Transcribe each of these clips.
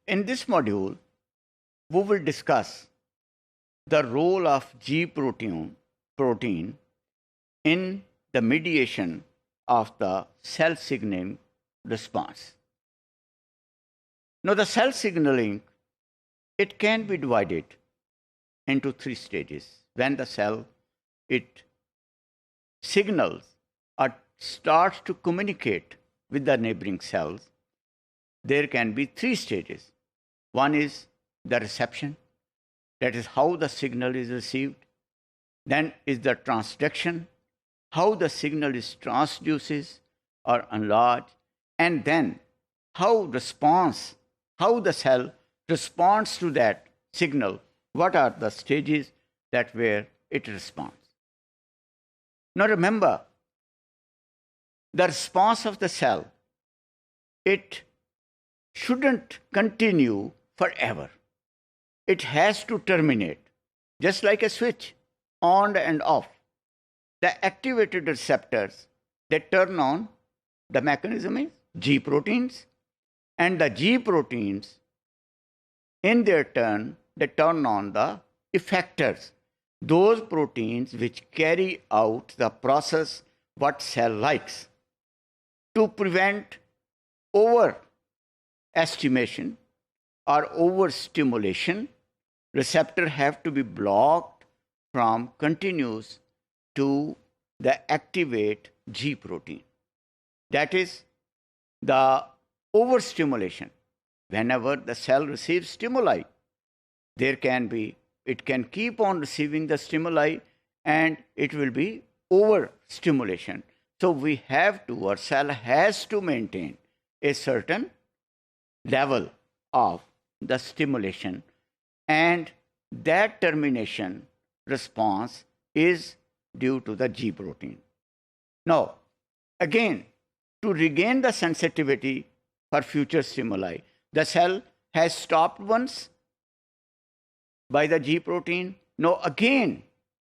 In this module, we will discuss the role of protein in the mediation of the cell signaling response. Now, the cell signaling, it can be divided into three stages. When the cell, it signals or starts to communicate with the neighboring cells, there can be three stages. One is the reception, that is how the signal is received. Then is the transduction, how the signal is transduces or enlarged, and then how the cell responds to that signal. What are the stages that where it responds? Now remember, the response of the cell, it shouldn't continue forever. It has to terminate, just like a switch, on and off. The activated receptors, they turn on, the mechanism is G proteins, and the G proteins, in their turn, they turn on the effectors, those proteins which carry out the process what cell likes. To prevent overestimation or overstimulation, receptors have to be blocked from continuous to the activate G protein. That is the overstimulation. Whenever the cell receives stimuli, it can keep on receiving the stimuli and it will be overstimulation. So our cell has to maintain a certain level of the stimulation, and that termination response is due to the G protein. Now, again, to regain the sensitivity for future stimuli, the cell has stopped once by the G protein. Now, again,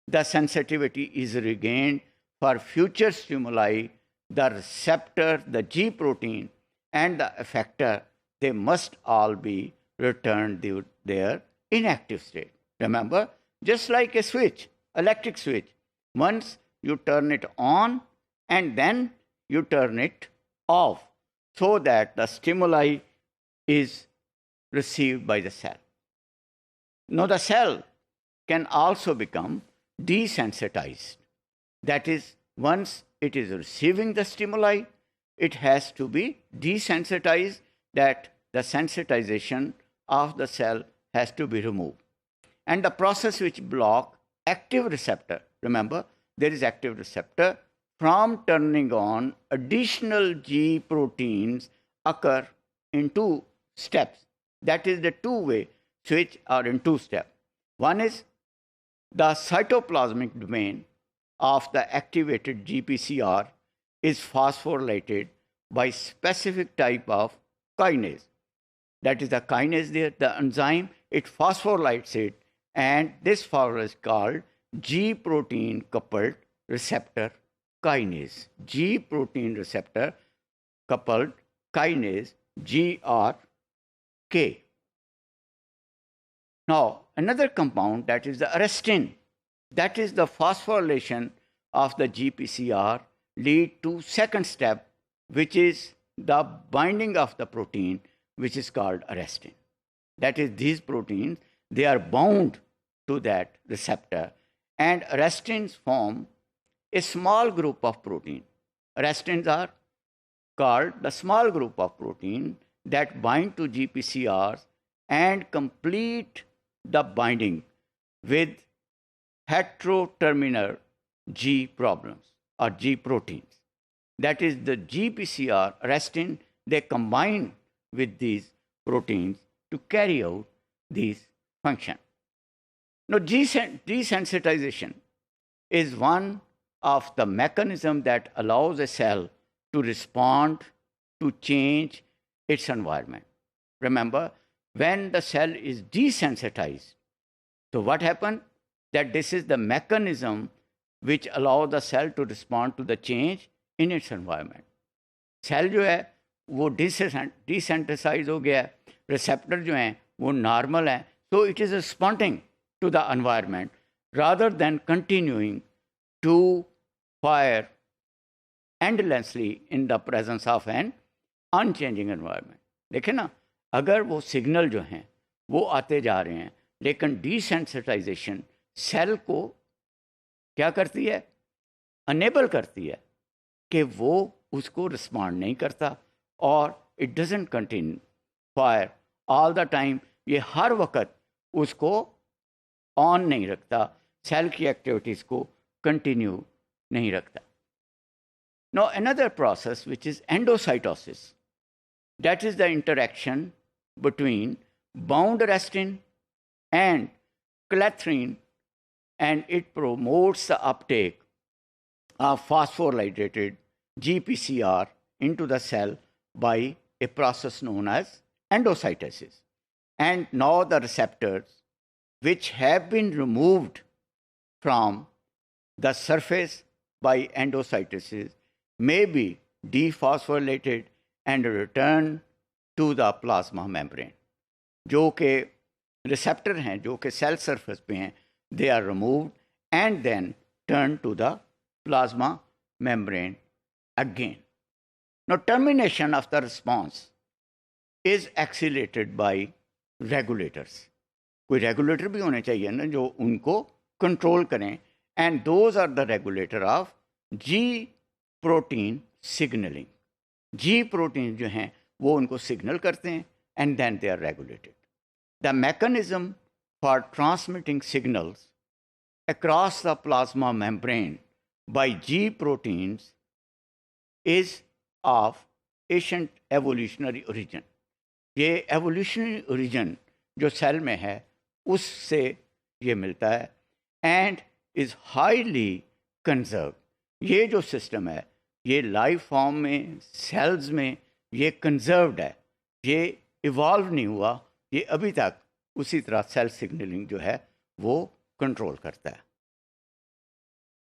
the sensitivity is regained for future stimuli. The receptor, the G protein, and the effector, they must all be returned to their inactive state. Remember, just like a switch, electric switch, once you turn it on and then you turn it off so that the stimuli is received by the cell. Now, the cell can also become desensitized. That is, once it is receiving the stimuli, it has to be desensitized, that the sensitization of the cell has to be removed. And the process which block active receptor, remember, there is active receptor, from turning on additional G proteins occur in two steps. That is the two-way switch or in two steps. One is the cytoplasmic domain of the activated GPCR is phosphorylated by specific type of kinase. That is the kinase there, the enzyme, it phosphorylates it, and this phosphorylation is called G protein coupled receptor kinase. G protein receptor coupled kinase, GRK. Now, another compound, that is the arrestin, that is the phosphorylation of the GPCR lead to second step, which is the binding of the protein, which is called arrestin. That is, these proteins, they are bound to that receptor, and arrestins form a small group of protein. Arrestins are called the small group of protein that bind to GPCRs and complete the binding with heteroterminal G problems or G proteins. That is, the GPCR arrestin, they combine with these proteins to carry out these functions. Now, desensitization is one of the mechanisms that allows a cell to respond to change its environment. Remember, when the cell is desensitized, so what happens? That this is the mechanism which allows the cell to respond to the change in its environment. Cell जो है वो डिसेंटेसाइज हो गया है, receptor जो हैं वो normal हैं, so it is responding to the environment rather than continuing to fire endlessly in the presence of an unchanging environment. देखें ना, अगर वो सिग्नल जो हैं वो आते जा रहे हैं, लेकिन डिसेंसिटाइजेशन सेल को क्या करती है, अनेबल करती है कि वो उसको रिस्पॉन्ड नहीं करता और it doesn't continue fire all the time, ये हर वक्त उसको ऑन नहीं रखता, सेल की एक्टिविटीज़ को कंटिन्यू नहीं रखता. Now another process which is endocytosis, that is the interaction between bound arrestin and clathrin, and it promotes the uptake of phosphorylated GPCR into the cell by a process known as endocytosis. And now the receptors which have been removed from the surface by endocytosis may be dephosphorylated and returned to the plasma membrane. जो कि receptor हैं, जो कि cell surface पे हैं, they are removed and then turned to the plasma membrane again. Now termination of the response is accelerated by regulators. कोई regulator भी होने चाहिए ना जो उनको कंट्रोल करें, and those are the regulator of G protein signaling. G protein जो हैं वो उनको सिग्नल करते हैं and then they are regulated. The mechanism for transmitting signals across the plasma membrane by G proteins is of ancient evolutionary origin. ये evolutionary origin जो cell में है उससे ये मिलता है and is highly conserved. ये जो सिस्टम है ये लाइफ फॉर्म में, सेल्स में ये कंजर्व्ड है, ये इवॉल्व नहीं हुआ, ये अभी तक उसी तरह सेल सिग्नलिंग जो है वो कंट्रोल करता है.